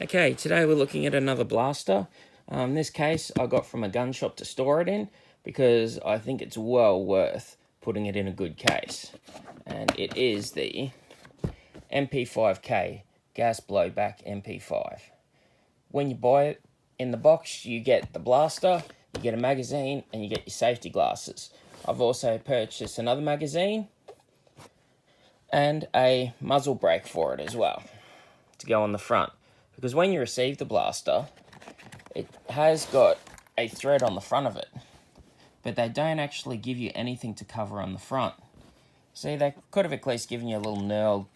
Okay, today we're looking at another blaster. In this case, I got from a gun shop to store it in because I think it's well worth putting it in a good case. And it is the MP5K Gas Blowback MP5. When you buy it in the box, you get the blaster, you get a magazine, and you get your safety glasses. I've also purchased another magazine and a muzzle brake for it as well to go on the front. Because when you receive the blaster, it has got a thread on the front of it, but they don't actually give you anything to cover on the front. See, they could have at least given you a little knurled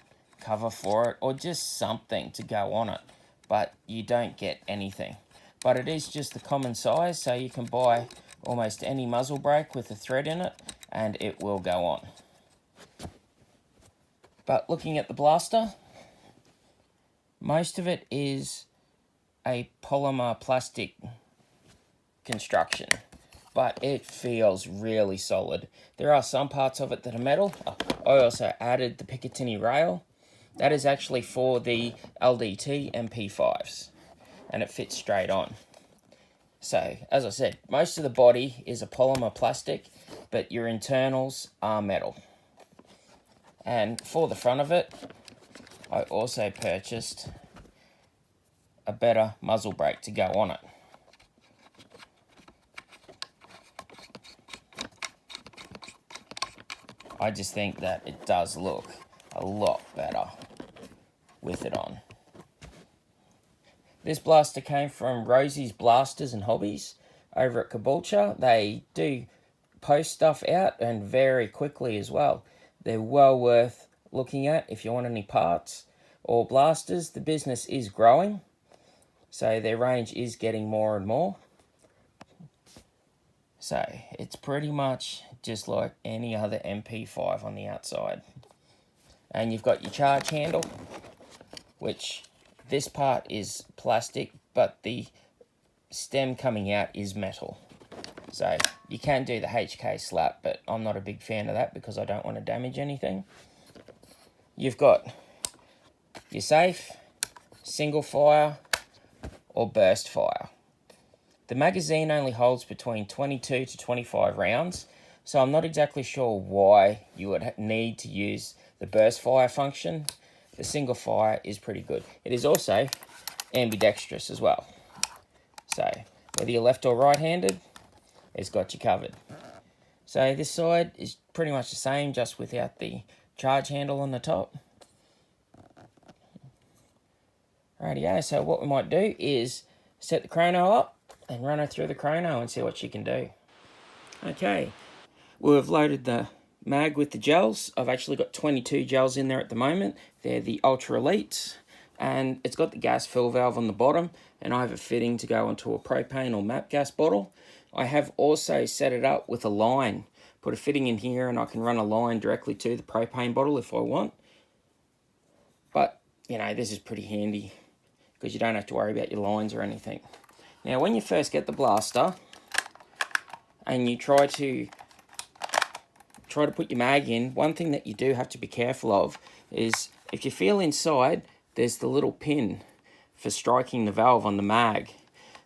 cover for it, or just something to go on it, but you don't get anything. But it is just the common size, so you can buy almost any muzzle brake with a thread in it, and it will go on. But looking at the blaster, most of it is a polymer plastic construction, but it feels really solid. There are some parts of it that are metal. I also added the Picatinny rail. That is actually for the LDT MP5s, and it fits straight on. So, as I said, most of the body is a polymer plastic, but your internals are metal. And for the front of it, I also purchased a better muzzle brake to go on it. I just think that it does look a lot better with it on. This blaster came from Rosie's Blasters and Hobbies over at Caboolture. They do post stuff out, and very quickly as well. They're well worth looking at if you want any parts or blasters. The business is growing, so their range is getting more and more. So it's pretty much just like any other MP5 on the outside. And you've got your charge handle, which this part is plastic, but the stem coming out is metal. So you can do the HK slap, but I'm not a big fan of that because I don't want to damage anything. You've got your safe, single fire, or burst fire. The magazine only holds between 22 to 25 rounds, so I'm not exactly sure why you would need to use the burst fire function. The single fire is pretty good. It is also ambidextrous as well. So whether you're left or right-handed, it's got you covered. So this side is pretty much the same, just without the charge handle on the top. Rightio, so what we might do is set the Chrono up and run her through the Chrono and see what she can do. Okay, we've loaded the mag with the gels. I've actually got 22 gels in there at the moment. They're the Ultra Elites, and it's got the gas fill valve on the bottom, and I have a fitting to go onto a propane or MAP gas bottle. I have also set it up with a line. Put a fitting in here and I can run a line directly to the propane bottle if I want. But, you know, this is pretty handy because you don't have to worry about your lines or anything. Now, when you first get the blaster and you try to put your mag in, one thing that you do have to be careful of is if you feel inside, there's the little pin for striking the valve on the mag.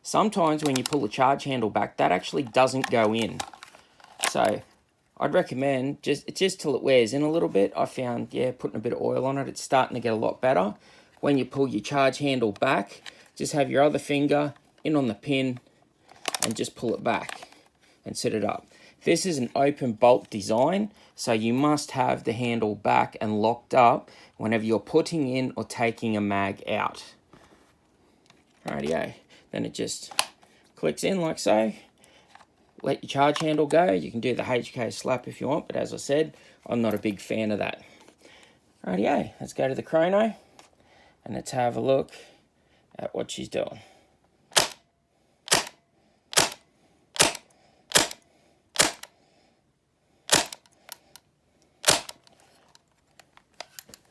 Sometimes when you pull the charge handle back, that actually doesn't go in. So I'd recommend just till it wears in a little bit. I found, putting a bit of oil on it, it's starting to get a lot better. When you pull your charge handle back, just have your other finger in on the pin and just pull it back and set it up. This is an open bolt design, so you must have the handle back and locked up whenever you're putting in or taking a mag out. Rightio. Then it just clicks in like so. Let your charge handle go. You can do the HK slap if you want, but as I said, I'm not a big fan of that. Rightio, let's go to the Chrono and let's have a look at what she's doing.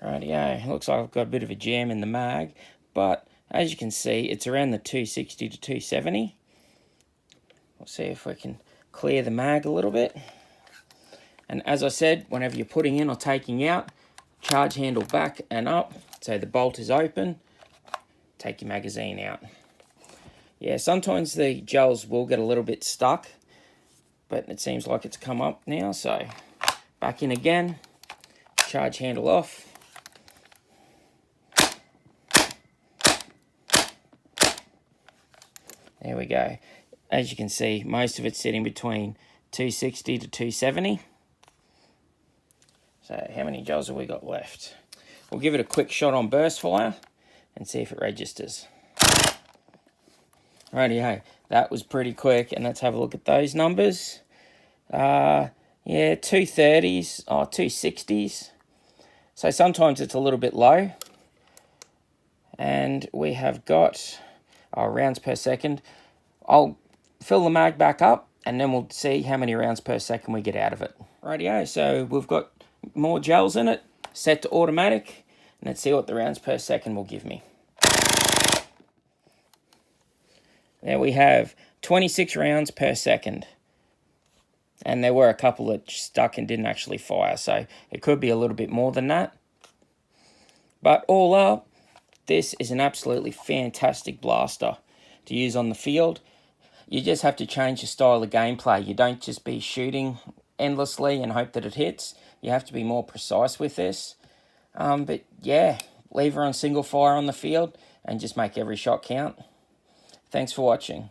Rightio, looks like I've got a bit of a jam in the mag, but as you can see, it's around the 260 to 270. We'll see if we can clear the mag a little bit. And as I said, whenever you're putting in or taking out, charge handle back and up, so the bolt is open. take your magazine out. Yeah, sometimes the gels will get a little bit stuck, but it seems like it's come up now, so back in again, charge handle off. There we go. As you can see, most of it's sitting between 260 to 270. So how many gels have we got left? We'll give it a quick shot on burst fire and see if it registers. Rightio, that was pretty quick, and let's have a look at those numbers. Yeah, 230s or 260s. So sometimes it's a little bit low. And we have got our rounds per second. I'll fill the mag back up, and then we'll see how many rounds per second we get out of it. Rightio, so we've got more gels in it, set to automatic, and let's see what the rounds per second will give me. There we have 26 rounds per second. And there were a couple that stuck and didn't actually fire, so it could be a little bit more than that. But all up, this is an absolutely fantastic blaster to use on the field. You just have to change your style of gameplay. You don't just be shooting endlessly and hope that it hits. You have to be more precise with this. But yeah, leave her on single fire on the field and just make every shot count. Thanks for watching.